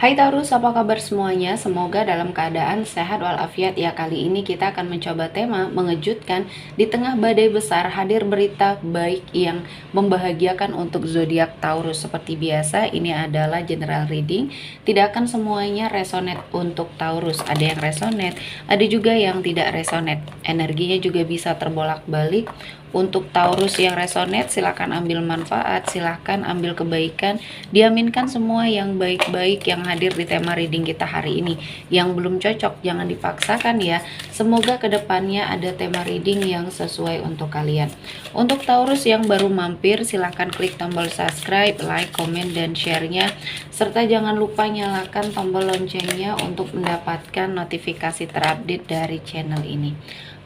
Hai Taurus, apa kabar semuanya? Semoga dalam keadaan sehat walafiat ya. Kali ini kita akan mencoba tema mengejutkan. Di tengah badai besar hadir berita baik yang membahagiakan untuk zodiak Taurus. Seperti biasa, ini adalah general reading. Tidak akan semuanya resonate untuk Taurus. Ada yang resonate, ada juga yang tidak resonate. Energinya juga bisa terbolak-balik. Untuk Taurus yang resonate, silahkan ambil manfaat, silahkan ambil kebaikan, diaminkan semua yang baik-baik yang hadir di tema reading kita hari ini. Yang belum cocok, jangan dipaksakan ya. Semoga kedepannya ada tema reading yang sesuai untuk kalian. Untuk Taurus yang baru mampir, silahkan klik tombol subscribe, like, komen, dan share-nya. Serta jangan lupa nyalakan tombol loncengnya untuk mendapatkan notifikasi terupdate dari channel ini.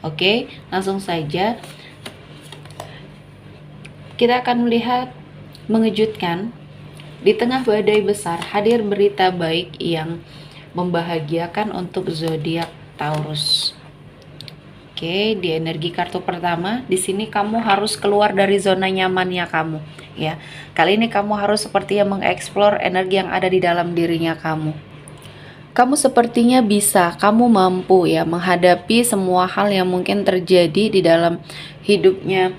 Oke, langsung saja. Kita akan melihat mengejutkan. Di tengah badai besar hadir berita baik yang membahagiakan untuk zodiak Taurus. Oke, di energi kartu pertama, di sini kamu harus keluar dari zona nyamannya kamu, ya. Kali ini kamu harus sepertinya mengeksplor energi yang ada di dalam dirinya kamu. Kamu sepertinya bisa, kamu mampu ya menghadapi semua hal yang mungkin terjadi di dalam hidupnya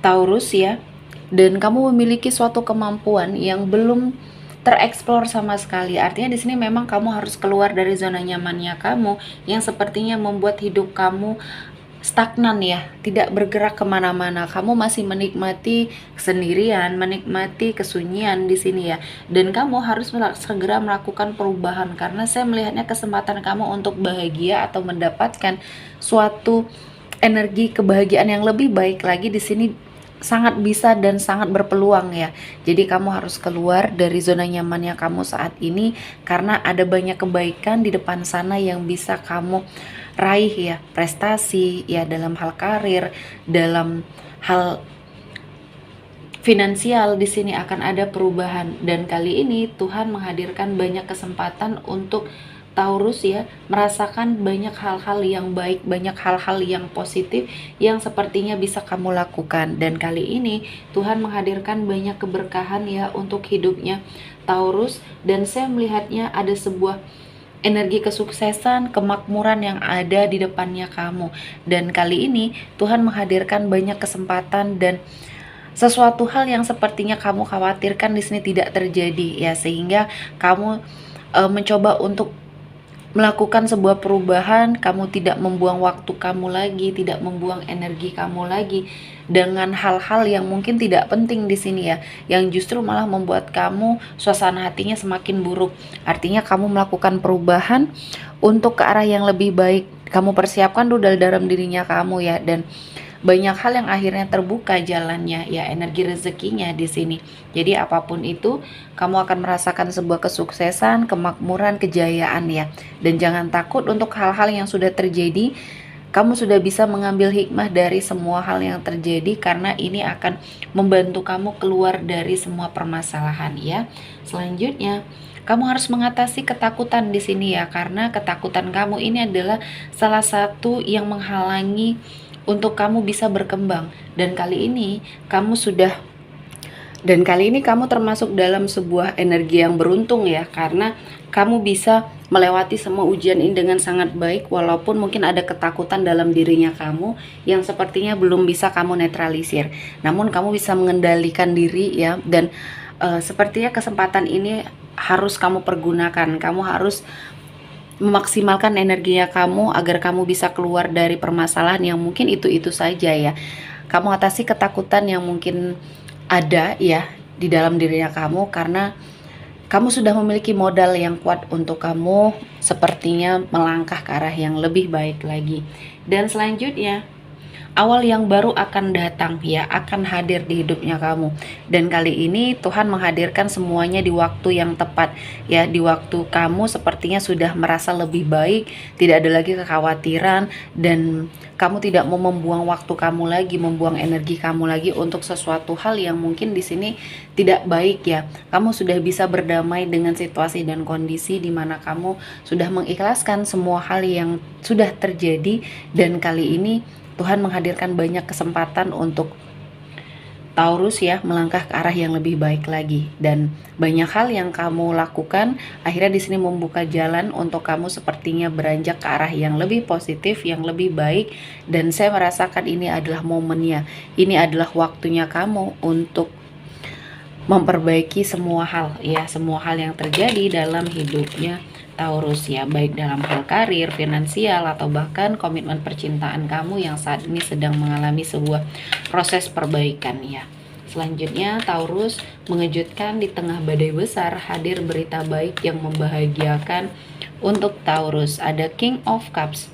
Taurus ya. Dan kamu memiliki suatu kemampuan yang belum tereksplor sama sekali. Artinya di sini memang kamu harus keluar dari zona nyamannya kamu yang sepertinya membuat hidup kamu stagnan ya, tidak bergerak kemana-mana. Kamu masih menikmati kesendirian, menikmati kesunyian di sini ya. Dan kamu harus segera melakukan perubahan karena saya melihatnya kesempatan kamu untuk bahagia atau mendapatkan suatu energi kebahagiaan yang lebih baik lagi di sini sangat bisa dan sangat berpeluang ya. Jadi kamu harus keluar dari zona nyamannya kamu saat ini karena ada banyak kebaikan di depan sana yang bisa kamu raih ya. Prestasi ya dalam hal karir, dalam hal finansial di sini akan ada perubahan dan kali ini Tuhan menghadirkan banyak kesempatan untuk Taurus ya, merasakan banyak hal-hal yang baik, banyak hal-hal yang positif yang sepertinya bisa kamu lakukan. Dan kali ini Tuhan menghadirkan banyak keberkahan ya untuk hidupnya Taurus. Dan saya melihatnya ada sebuah energi kesuksesan, kemakmuran yang ada di depannya kamu. Dan kali ini Tuhan menghadirkan banyak kesempatan dan sesuatu hal yang sepertinya kamu khawatirkan di sini tidak terjadi ya, sehingga kamu mencoba untuk melakukan sebuah perubahan. Kamu tidak membuang waktu kamu lagi, tidak membuang energi kamu lagi dengan hal-hal yang mungkin tidak penting di sini ya, yang justru malah membuat kamu suasana hatinya semakin buruk. Artinya kamu melakukan perubahan untuk ke arah yang lebih baik. Kamu persiapkan dulu dari dalam dirinya kamu ya, dan banyak hal yang akhirnya terbuka jalannya ya, energi rezekinya di sini. Jadi apapun itu kamu akan merasakan sebuah kesuksesan, kemakmuran, kejayaan ya. Dan jangan takut untuk hal-hal yang sudah terjadi. Kamu sudah bisa mengambil hikmah dari semua hal yang terjadi karena ini akan membantu kamu keluar dari semua permasalahan ya. Selanjutnya kamu harus mengatasi ketakutan di sini ya, karena ketakutan kamu ini adalah salah satu yang menghalangi untuk kamu bisa berkembang. Dan kali ini kamu termasuk dalam sebuah energi yang beruntung ya, karena kamu bisa melewati semua ujian ini dengan sangat baik walaupun mungkin ada ketakutan dalam dirinya kamu yang sepertinya belum bisa kamu netralisir. Namun kamu bisa mengendalikan diri ya, dan sepertinya kesempatan ini harus kamu pergunakan. Kamu harus memaksimalkan energinya kamu agar kamu bisa keluar dari permasalahan yang mungkin itu-itu saja ya. Kamu atasi ketakutan yang mungkin ada ya di dalam dirinya kamu karena kamu sudah memiliki modal yang kuat untuk kamu sepertinya melangkah ke arah yang lebih baik lagi. Dan selanjutnya awal yang baru akan datang ya, akan hadir di hidupnya kamu. Dan kali ini Tuhan menghadirkan semuanya di waktu yang tepat ya, di waktu kamu sepertinya sudah merasa lebih baik, tidak ada lagi kekhawatiran, dan kamu tidak mau membuang waktu kamu lagi, membuang energi kamu lagi untuk sesuatu hal yang mungkin di sini tidak baik ya. Kamu sudah bisa berdamai dengan situasi dan kondisi di mana kamu sudah mengikhlaskan semua hal yang sudah terjadi. Dan kali ini Tuhan menghadirkan banyak kesempatan untuk Taurus ya melangkah ke arah yang lebih baik lagi, dan banyak hal yang kamu lakukan akhirnya di sini membuka jalan untuk kamu sepertinya beranjak ke arah yang lebih positif, yang lebih baik. Dan saya merasakan ini adalah momennya, ini adalah waktunya kamu untuk memperbaiki semua hal ya, semua hal yang terjadi dalam hidupnya Taurus ya, baik dalam hal karir, finansial, atau bahkan komitmen percintaan kamu yang saat ini sedang mengalami sebuah proses perbaikan ya. Selanjutnya Taurus, mengejutkan di tengah badai besar hadir berita baik yang membahagiakan untuk Taurus. Ada King of Cups.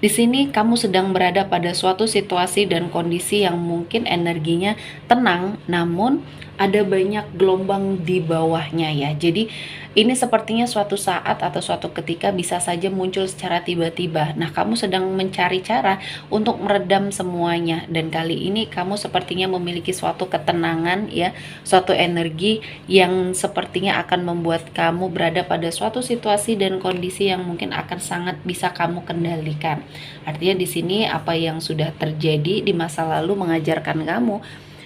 Di sini kamu sedang berada pada suatu situasi dan kondisi yang mungkin energinya tenang, namun ada banyak gelombang di bawahnya ya. Jadi ini sepertinya suatu saat atau suatu ketika bisa saja muncul secara tiba-tiba. Nah, kamu sedang mencari cara untuk meredam semuanya, dan kali ini kamu sepertinya memiliki suatu ketenangan ya, suatu energi yang sepertinya akan membuat kamu berada pada suatu situasi dan kondisi yang mungkin akan sangat bisa kamu kendalikan. Artinya di sini apa yang sudah terjadi di masa lalu mengajarkan kamu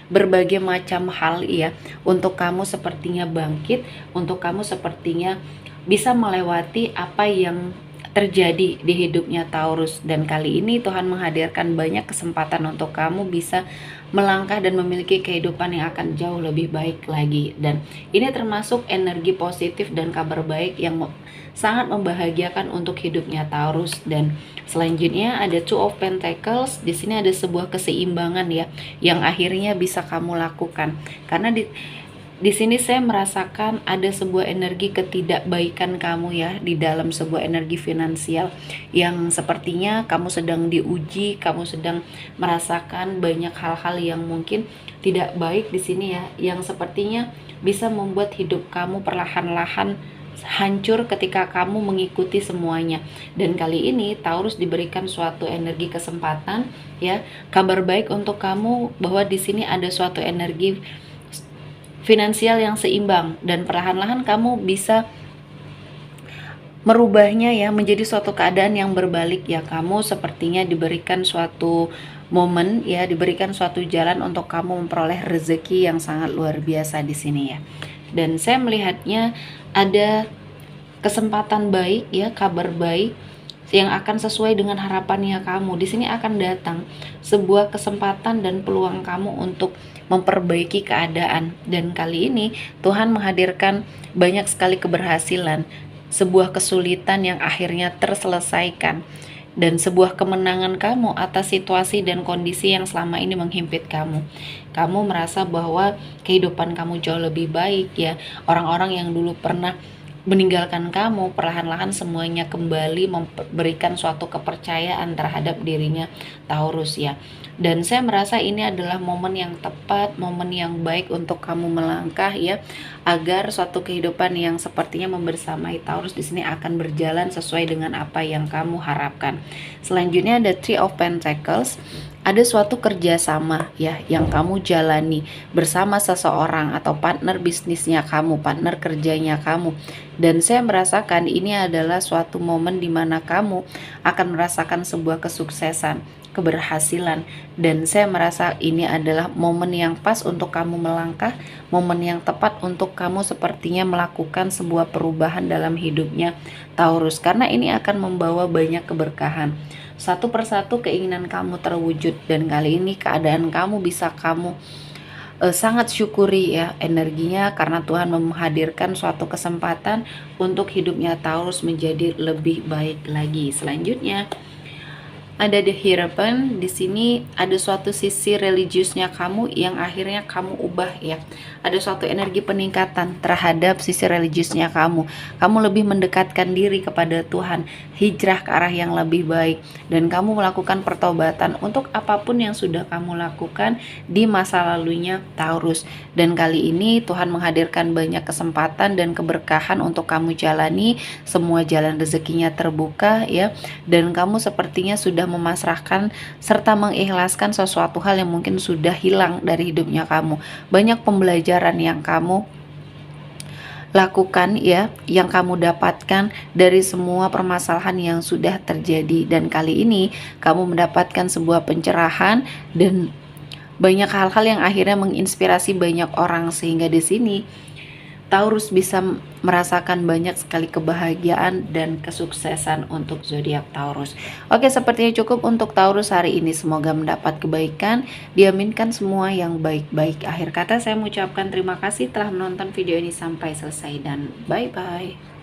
berbagai macam hal ya, untuk kamu sepertinya bangkit, untuk kamu sepertinya bisa melewati apa yang terjadi di hidupnya Taurus. Dan kali ini Tuhan menghadirkan banyak kesempatan untuk kamu bisa melangkah dan memiliki kehidupan yang akan jauh lebih baik lagi. Dan ini termasuk energi positif dan kabar baik yang sangat membahagiakan untuk hidupnya Taurus. Dan selanjutnya ada Two of Pentacles. Di sini ada sebuah keseimbangan ya, yang akhirnya bisa kamu lakukan. Karena di sini saya merasakan ada sebuah energi ketidakbaikan kamu ya, di dalam sebuah energi finansial yang sepertinya kamu sedang diuji, kamu sedang merasakan banyak hal-hal yang mungkin tidak baik di sini ya, yang sepertinya bisa membuat hidup kamu perlahan-lahan hancur ketika kamu mengikuti semuanya. Dan kali ini Taurus diberikan suatu energi kesempatan ya, kabar baik untuk kamu bahwa di sini ada suatu energi finansial yang seimbang, dan perlahan-lahan kamu bisa merubahnya ya menjadi suatu keadaan yang berbalik ya. Kamu sepertinya diberikan suatu momen ya, diberikan suatu jalan untuk kamu memperoleh rezeki yang sangat luar biasa di sini ya. Dan saya melihatnya ada kesempatan baik ya, kabar baik yang akan sesuai dengan harapannya kamu. Di sini akan datang sebuah kesempatan dan peluang kamu untuk memperbaiki keadaan. Dan kali ini Tuhan menghadirkan banyak sekali keberhasilan, sebuah kesulitan yang akhirnya terselesaikan, dan sebuah kemenangan kamu atas situasi dan kondisi yang selama ini menghimpit kamu. Kamu merasa bahwa kehidupan kamu jauh lebih baik ya. Orang-orang yang dulu pernah meninggalkan kamu, perlahan-lahan semuanya kembali memberikan suatu kepercayaan terhadap dirinya Taurus ya. Dan saya merasa ini adalah momen yang tepat, momen yang baik untuk kamu melangkah ya, agar suatu kehidupan yang sepertinya membersamai Taurus di sini akan berjalan sesuai dengan apa yang kamu harapkan. Selanjutnya ada Three of Pentacles. Ada suatu kerjasama ya yang kamu jalani bersama seseorang atau partner bisnisnya kamu, partner kerjanya kamu. Dan saya merasakan ini adalah suatu momen di mana kamu akan merasakan sebuah kesuksesan, keberhasilan. Dan saya merasa ini adalah momen yang pas untuk kamu melangkah, momen yang tepat untuk kamu sepertinya melakukan sebuah perubahan dalam hidupnya Taurus, karena ini akan membawa banyak keberkahan. Satu persatu keinginan kamu terwujud, dan kali ini keadaan kamu bisa kamu sangat syukuri ya energinya, karena Tuhan menghadirkan suatu kesempatan untuk hidupnya Taurus menjadi lebih baik lagi. Selanjutnya ada The Hierophant. Di sini ada suatu sisi religiusnya kamu yang akhirnya kamu ubah ya. Ada suatu energi peningkatan terhadap sisi religiusnya kamu. Kamu lebih mendekatkan diri kepada Tuhan, hijrah ke arah yang lebih baik, dan kamu melakukan pertobatan untuk apapun yang sudah kamu lakukan di masa lalunya Taurus. Dan kali ini Tuhan menghadirkan banyak kesempatan dan keberkahan untuk kamu jalani. Semua jalan rezekinya terbuka ya, dan kamu sepertinya sudah memasrahkan serta mengikhlaskan sesuatu hal yang mungkin sudah hilang dari hidupnya kamu. Banyak pembelajaran yang kamu lakukan ya, yang kamu dapatkan dari semua permasalahan yang sudah terjadi. Dan kali ini kamu mendapatkan sebuah pencerahan dan banyak hal-hal yang akhirnya menginspirasi banyak orang, sehingga di sini Taurus bisa merasakan banyak sekali kebahagiaan dan kesuksesan untuk zodiak Taurus. Oke, sepertinya cukup untuk Taurus hari ini. Semoga mendapat kebaikan, diaminkan semua yang baik-baik. Akhir kata saya mengucapkan terima kasih telah menonton video ini sampai selesai dan bye-bye.